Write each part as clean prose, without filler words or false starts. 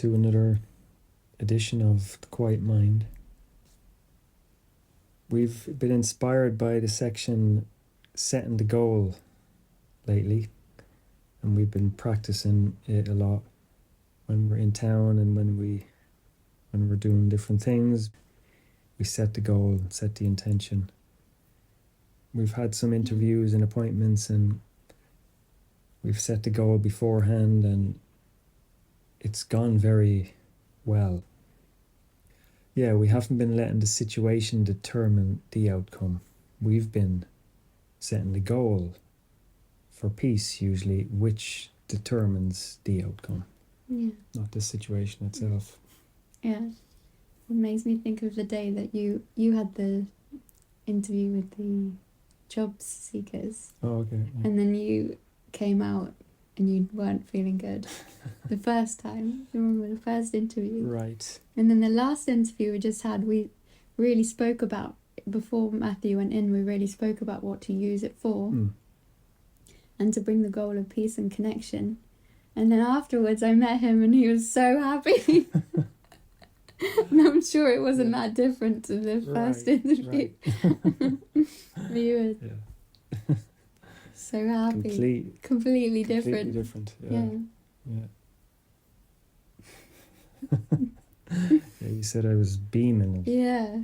to another edition of The Quiet Mind. We've been inspired by the section Setting the Goal lately, and we've been practicing it a lot when we're in town and when we're doing different things. We set the goal, set the intention. We've had some interviews and appointments, and we've set the goal beforehand, and it's gone very well. Yeah, we haven't been letting the situation determine the outcome. We've been setting the goal for peace, usually, which determines the outcome. Yeah. Not the situation itself. Yeah. It makes me think of the day that you had the interview with the job seekers. Oh, okay. Yeah. And then you came out and you weren't feeling good the first time. You remember the first interview? Right. And then the last interview we just had, we really spoke about, before Matthew went in, we really spoke about what to use it for and to bring the goal of peace and connection. And then afterwards I met him and he was so happy. And I'm sure it wasn't that different to the first interview. But you were so happy. Completely different. Yeah. Yeah, you said I was beaming. Yeah.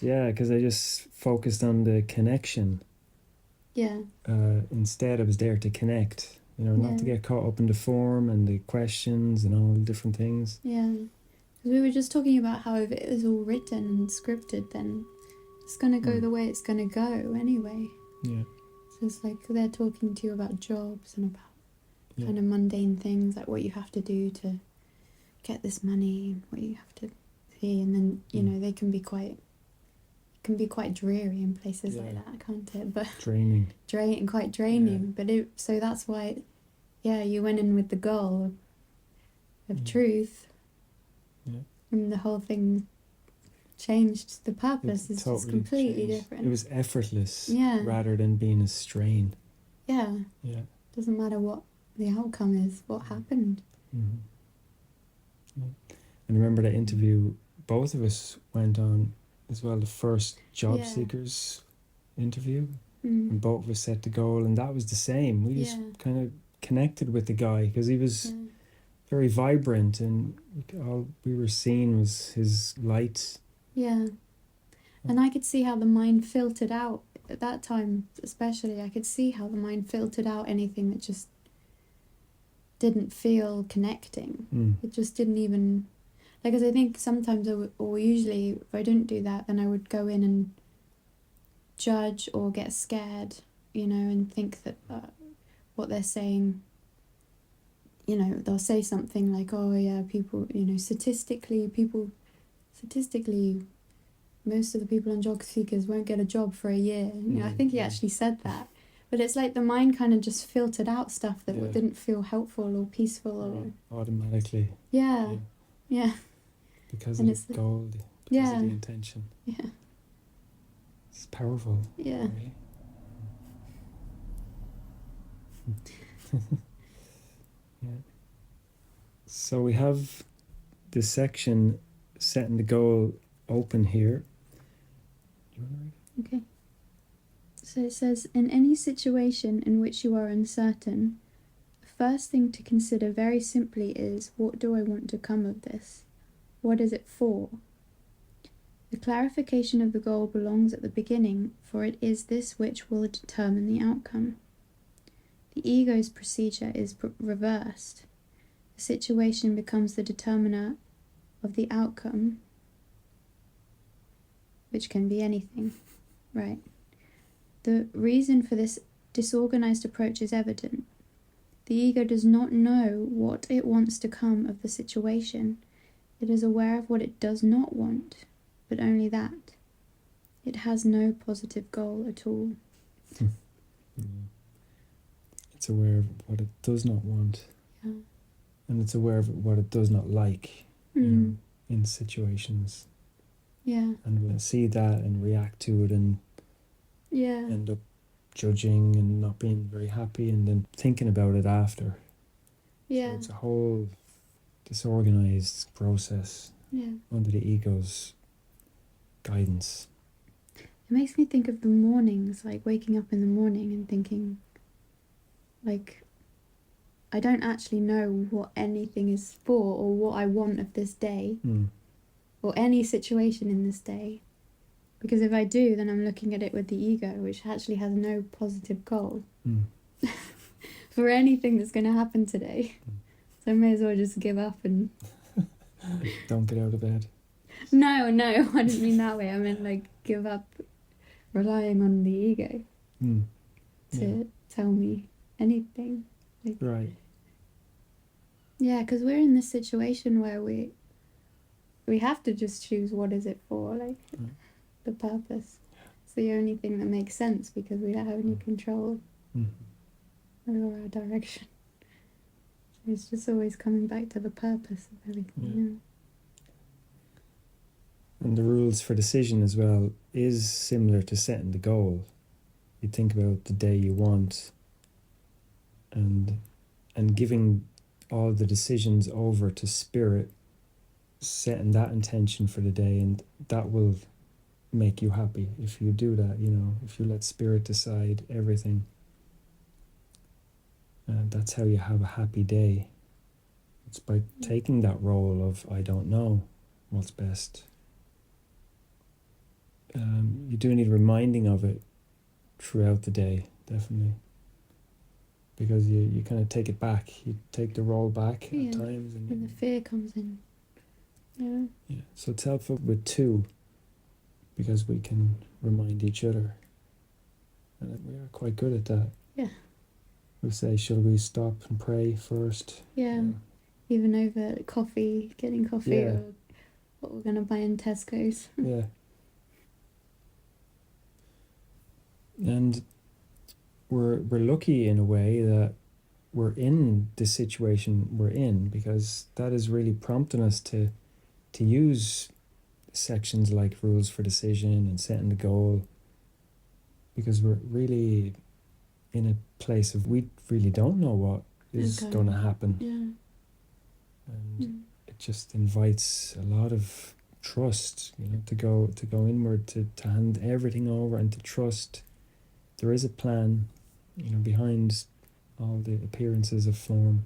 Yeah, because I just focused on the connection. Yeah. Instead, I was there to connect. Not to get caught up in the form and the questions and all the different things. Yeah. Because we were just talking about how if it is all written and scripted, then it's going to go the way it's going to go anyway. Yeah. So it's like they're talking to you about jobs and about kind of mundane things, like what you have to do to get this money, what you have to see, and then, they can be quite dreary in places like that, can't it? But quite draining. But so that's why, you went in with the goal of truth. Yeah. And the whole thing changed. The purpose is totally just completely changed. different. It was effortless rather than being a strain. Yeah. Yeah. Doesn't matter what the outcome is, what happened. Mm-hmm. Yeah. And remember that interview both of us went on as well, the first job seekers interview. And both of us set the goal, and that was the same. We just kind of connected with the guy because he was very vibrant, and all we were seeing was his light. Yeah. And I could see how the mind filtered out at that time, especially. I could see how the mind filtered out anything that just didn't feel connecting. It just didn't even, because I think sometimes or usually if I didn't do that, then I would go in and judge or get scared, and think that what they're saying, they'll say something like, oh yeah, people, statistically, most of the people on job seekers won't get a job for a year. I think he actually said that. But it's like the mind kind of just filtered out stuff that didn't feel helpful or peaceful. Or automatically. Yeah. Because of the goal, because of the intention. Yeah. It's powerful. Yeah. Really. Yeah. So we have this section setting the goal open here. Do you want to read it? Okay. So it says, in any situation in which you are uncertain, the first thing to consider very simply is, what do I want to come of this? What is it for? The clarification of the goal belongs at the beginning, for it is this which will determine the outcome. The ego's procedure is reversed. The situation becomes the determiner of the outcome, which can be anything, right? The reason for this disorganized approach is evident. The ego does not know what it wants to come of the situation. It is aware of what it does not want, but only that. It has no positive goal at all. It's aware of what it does not want. Yeah. And it's aware of what it does not like, in situations. Yeah. And we'll see that and react to it and end up judging and not being very happy and then thinking about it after. Yeah. So it's a whole disorganized process Yeah. under the ego's guidance. It makes me think of the mornings, like waking up in the morning and thinking, like, I don't actually know what anything is for or what I want of this day or any situation in this day. Because if I do, then I'm looking at it with the ego, which actually has no positive goal for anything that's going to happen today. So I may as well just give up and... Don't get out of bed. No, I didn't mean that way. I meant like give up relying on the ego to tell me anything. Like, right. Yeah, because we're in this situation where we have to just choose what is it for, like the purpose. It's the only thing that makes sense because we don't have any control over our direction. So it's just always coming back to the purpose of everything. And the rules for decision as well is similar to setting the goal. You think about the day you want and giving all the decisions over to spirit, setting that intention for the day, and that will make you happy if you do that, if you let spirit decide everything. That's how you have a happy day. It's by taking that role of I don't know what's best. You do need reminding of it throughout the day, definitely. Because you kind of take it back. You take the role back at times. And when the fear comes in. Yeah. So it's helpful with two, because we can remind each other. And we are quite good at that. Yeah. We say, should we stop and pray first? Yeah. Even over coffee, getting coffee, or what we're going to buy in Tesco's. Yeah. And we're lucky in a way that we're in the situation we're in, because that is really prompting us to use sections like rules for decision and setting the goal, because we're really in a place of we really don't know what is going to happen. Yeah. And it just invites a lot of trust, to go inward, to hand everything over and to trust there is a plan, behind all the appearances of form.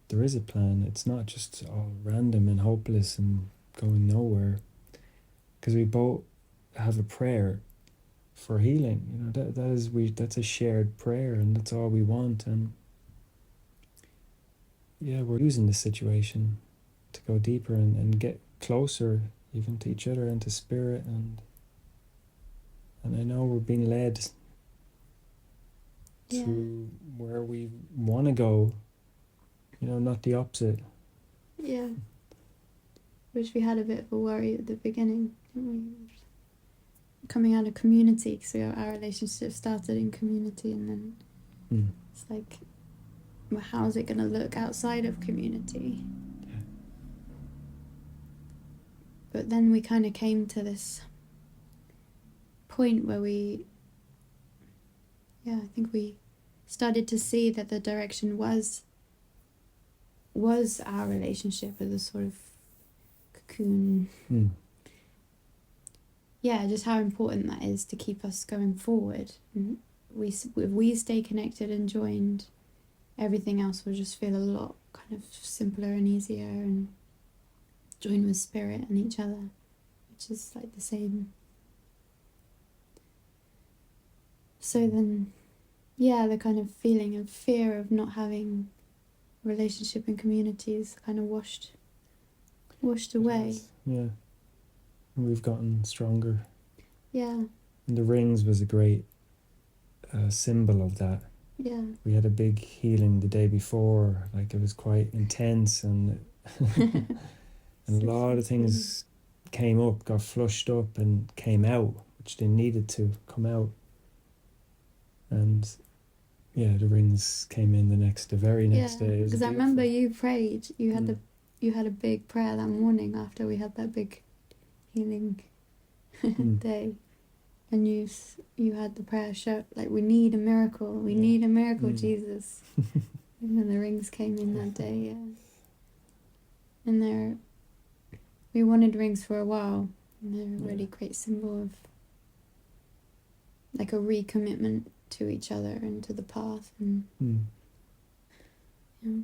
There is a plan. It's not just all random and hopeless and going nowhere. Because we both have a prayer for healing. That's a shared prayer, and that's all we want. And we're using this situation to go deeper and get closer, even to each other and to spirit. And I know we're being led to where we want to go, not the opposite. Yeah. Which we had a bit of a worry at the beginning, didn't we? Coming out of community, because our relationship started in community, and then it's like, well, how's it going to look outside of community? Yeah. But then we kind of came to this point where I think we started to see that the direction was our relationship as a sort of cocoon. Yeah, just how important that is to keep us going forward. And if we stay connected and joined, everything else will just feel a lot kind of simpler and easier, and join with spirit and each other, which is like the same. So then, the kind of feeling of fear of not having relationship and community is kind of washed away. Yeah. And we've gotten stronger. Yeah. And the rings was a great symbol of that. Yeah. We had a big healing the day before, like it was quite intense, and and a lot of things came up, got flushed up and came out, which they needed to come out. And the rings came in the very next day. Because I remember you prayed. You had a big prayer that morning after we had that big healing day, and you had the prayer show like, we need a miracle. We need a miracle, Jesus. And then the rings came in that day. Yeah. and we wanted rings for a while, and they're a Yeah. really great symbol of like a recommitment to each other and to the path, and yeah.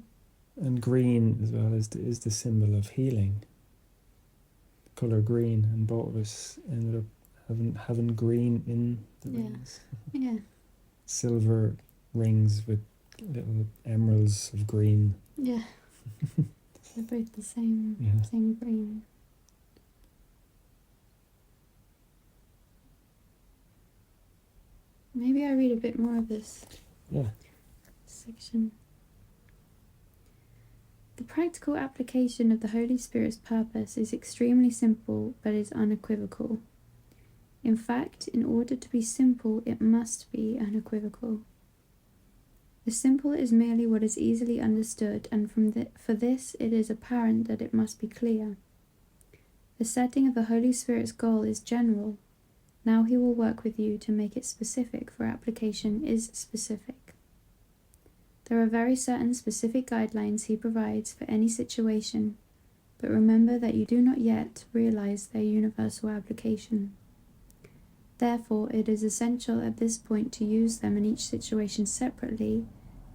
And green as well is the symbol of healing. The color green, and both of us ended up having green in the Yeah. rings. Yeah. Silver rings with little emeralds of green. Yeah. They're both the same Yeah. same green. Maybe I read a bit more of this Yeah. section. The practical application of the Holy Spirit's purpose is extremely simple, but is unequivocal. In fact, in order to be simple, it must be unequivocal. The simple is merely what is easily understood, and for this it is apparent that it must be clear. The setting of the Holy Spirit's goal is general. Now he will work with you to make it specific, for application is specific. There are very certain specific guidelines he provides for any situation, but remember that you do not yet realize their universal application. Therefore, it is essential at this point to use them in each situation separately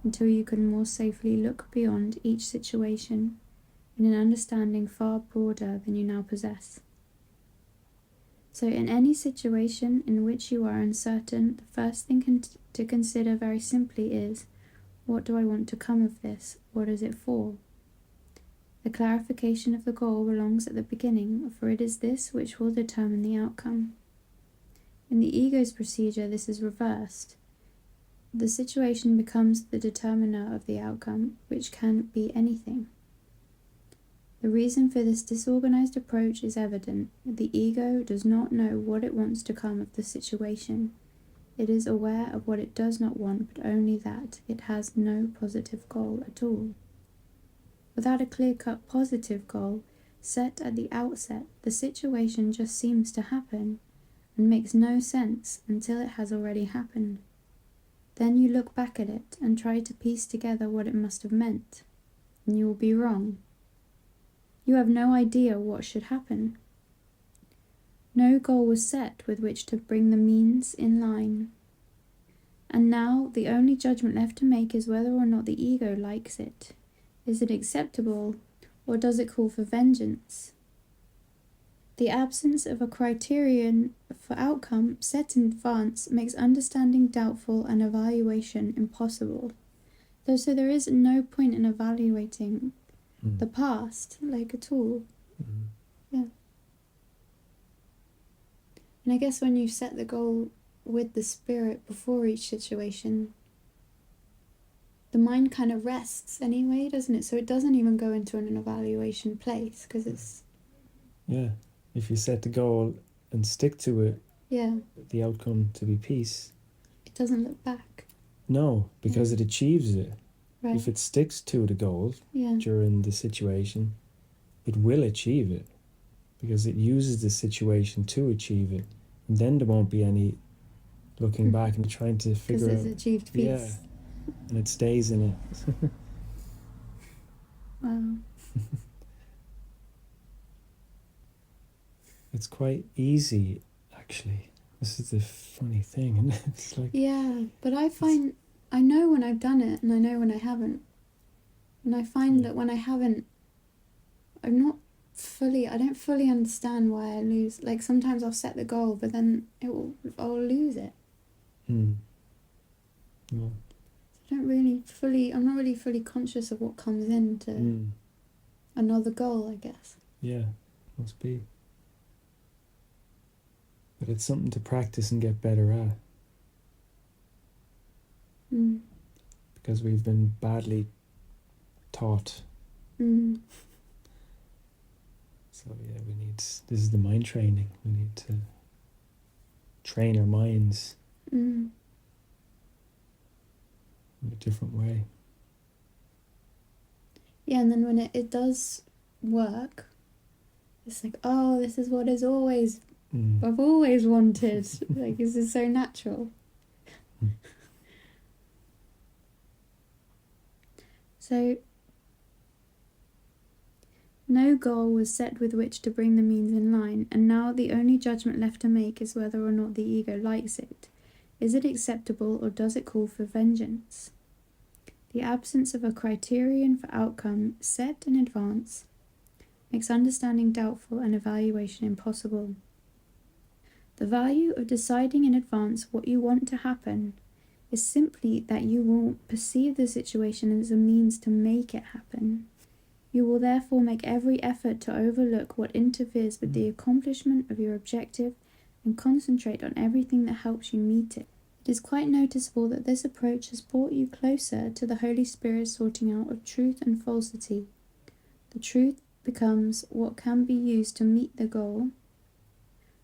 until you can more safely look beyond each situation in an understanding far broader than you now possess. So, in any situation in which you are uncertain, the first thing to consider very simply is, what do I want to come of this? What is it for? The clarification of the goal belongs at the beginning, for it is this which will determine the outcome. In the ego's procedure, this is reversed. The situation becomes the determiner of the outcome, which can be anything. The reason for this disorganized approach is evident. The ego does not know what it wants to come of the situation. It is aware of what it does not want, but only that it has no positive goal at all. Without a clear-cut positive goal set at the outset, the situation just seems to happen and makes no sense until it has already happened. Then you look back at it and try to piece together what it must have meant, and you will be wrong. You have no idea what should happen. No goal was set with which to bring the means in line. And now the only judgment left to make is whether or not the ego likes it. Is it acceptable, or does it call for vengeance? The absence of a criterion for outcome set in advance makes understanding doubtful and evaluation impossible. So there is no point in evaluating the past, like at all. Yeah. And I guess when you set the goal with the spirit before each situation, the mind kind of rests anyway, doesn't it? So it doesn't even go into an evaluation place, because it's... Yeah. If you set the goal and stick to it, Yeah. the outcome to be peace. It doesn't look back. No, because it achieves it. Right. If it sticks to the goal Yeah. during the situation, it will achieve it, because it uses the situation to achieve it. And then there won't be any looking back and trying to figure Because out. it's achieved peace. Yeah. And it stays in it. Wow. It's quite easy, actually. This is the funny thing, and it's like... Yeah, but I find I know when I've done it and I know when I haven't. And I find that when I haven't, I don't fully understand why I lose. Like sometimes I'll set the goal, but then I'll lose it. No. I'm not really fully conscious of what comes into another goal, I guess. Yeah, must be. But it's something to practice and get better at. Because we've been badly taught. So yeah, this is the mind training. We need to train our minds in a different way. Yeah, and then when it does work, it's like, oh, this is what I've always wanted. Like, this is so natural. So No goal was set with which to bring the means in line, and now the only judgment left to make is whether or not the ego likes it. Is it acceptable, or does it call for vengeance? The absence of a criterion for outcome set in advance makes understanding doubtful and evaluation impossible. The value of deciding in advance what you want to happen is simply that you will perceive the situation as a means to make it happen. You will therefore make every effort to overlook what interferes with the accomplishment of your objective and concentrate on everything that helps you meet it. It is quite noticeable that this approach has brought you closer to the Holy Spirit sorting out of truth and falsity. The truth becomes what can be used to meet the goal.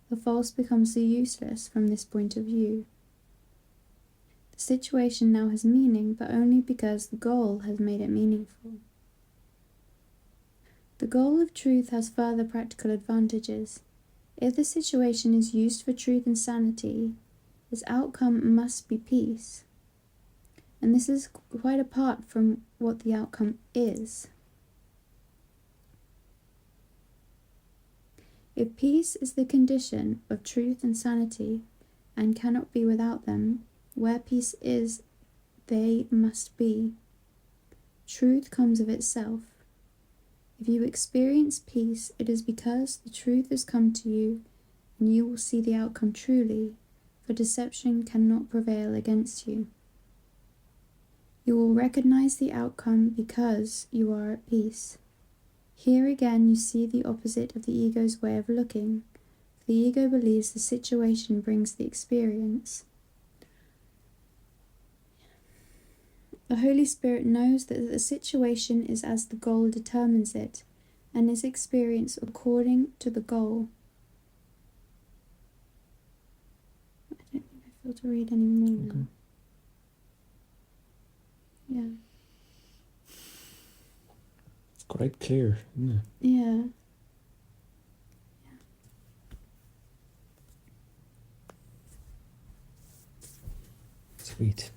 The false becomes the useless from this point of view. The situation now has meaning, but only because the goal has made it meaningful. The goal of truth has further practical advantages. If the situation is used for truth and sanity, its outcome must be peace. And this is quite apart from what the outcome is. If peace is the condition of truth and sanity, and cannot be without them, where peace is, they must be. Truth comes of itself. If you experience peace, it is because the truth has come to you, and you will see the outcome truly, for deception cannot prevail against you. You will recognize the outcome because you are at peace. Here again you see the opposite of the ego's way of looking. The ego believes the situation brings the experience. The Holy Spirit knows that the situation is as the goal determines it, and is experienced according to the goal. I don't think I feel to read any more now. Okay. Yeah. It's quite clear, isn't it? Yeah. Sweet.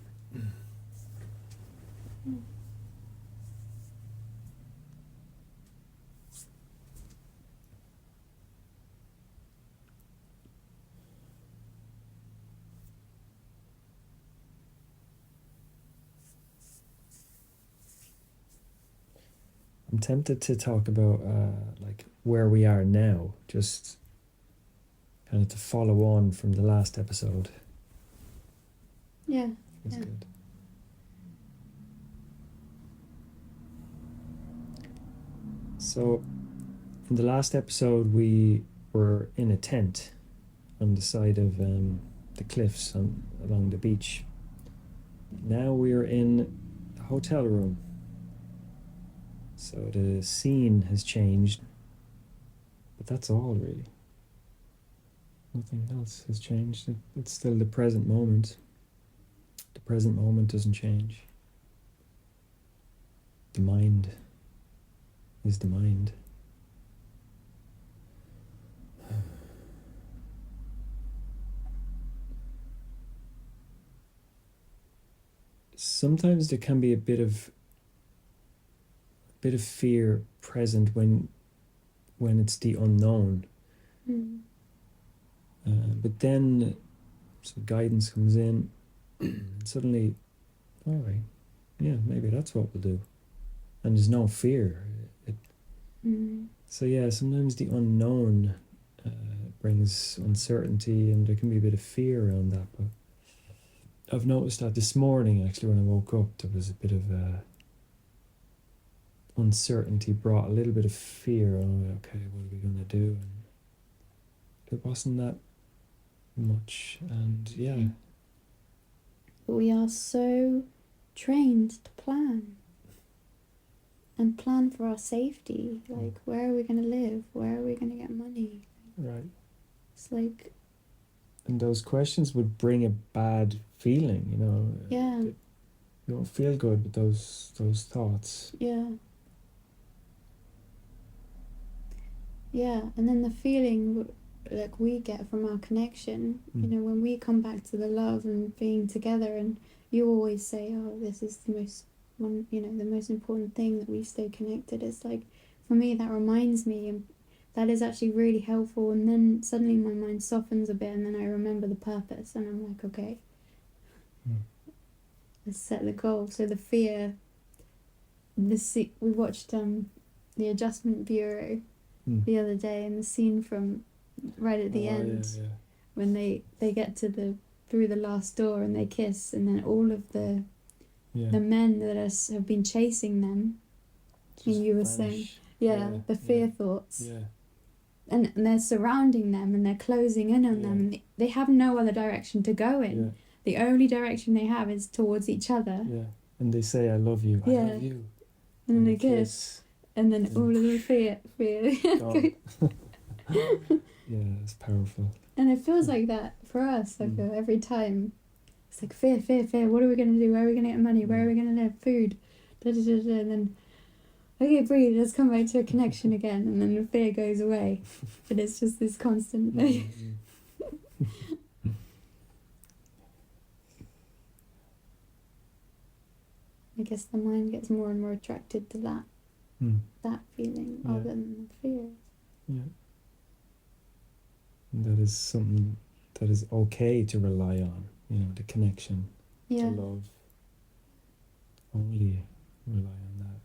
I'm tempted to talk about like where we are now, just kind of to follow on from the last episode. Yeah. That's Yeah. good. So, in the last episode, we were in a tent on the side of the cliffs along the beach. Now we are in a hotel room. So the scene has changed, but that's all really. Nothing else has changed. It's still the present moment. The present moment doesn't change. The mind is the mind. Sometimes there can be a bit of fear present when it's the unknown. Mm. But then some guidance comes in, and suddenly, all right, yeah, maybe that's what we'll do. And there's no fear. So yeah, sometimes the unknown brings uncertainty, and there can be a bit of fear around that. But I've noticed that this morning, actually, when I woke up, there was a bit of uncertainty brought a little bit of fear. Oh, okay, what are we going to do? And it wasn't that much, and yeah. But we are so trained to plan. And plan for our safety. Like, where are we going to live? Where are we going to get money? Right. It's like... And those questions would bring a bad feeling, you know. Yeah. You don't feel good with those thoughts. Yeah. Yeah, and then the feeling like we get from our connection, you know, when we come back to the love and being together, and you always say, oh, this is the most important thing, that we stay connected. It's like, for me, that reminds me, and that is actually really helpful. And then suddenly my mind softens a bit, and then I remember the purpose, and I'm like, okay, let's set the goal. So the fear, we watched the Adjustment Bureau the other day, and the scene from right at the end when they get to through the last door and they kiss, and then all of the men that have been chasing them, and you were saying, the fear thoughts, and they're surrounding them and they're closing in on them, and they have no other direction to go in. The only direction they have is towards each other. And they say, "I love you, I love you," and they kiss, and then all of the fear. It's powerful. And it feels like that for us, like every time. It's like fear. What are we going to do? Where are we going to get money? Where are we going to live? Food. And then, okay, breathe. Let's come back to a connection again. And then the fear goes away. But it's just this constant. I guess the mind gets more and more attracted to that feeling other than the fear. Yeah. And that is something that is okay to rely on, the connection, to love. Only rely on that.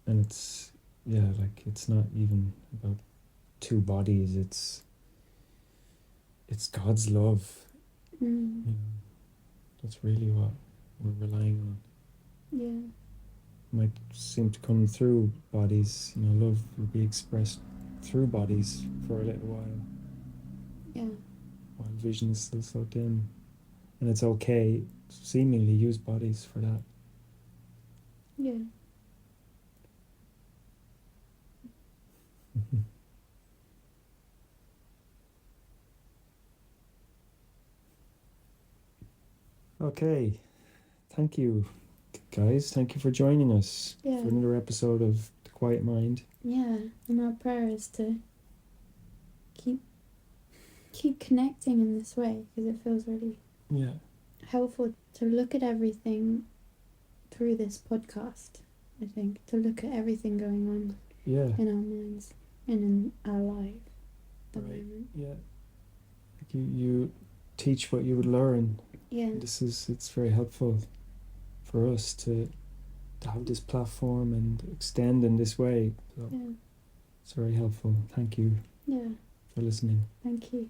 And it's not even about two bodies, it's God's love. That's really what we're relying on. Might seem to come through bodies, love will be expressed through bodies for a little while. While vision is still so dim. And it's okay to seemingly use bodies for that. Okay. Thank you, guys. Thank you for joining us for another episode of The Quiet Mind. And our prayer is to keep connecting in this way, because it feels really helpful to look at everything through this podcast. I think to look at everything going on in our minds and in our life at the moment. You teach what you would learn. It's very helpful for us to have this platform and extend in this way. So it's very helpful. Thank you for listening. Thank you.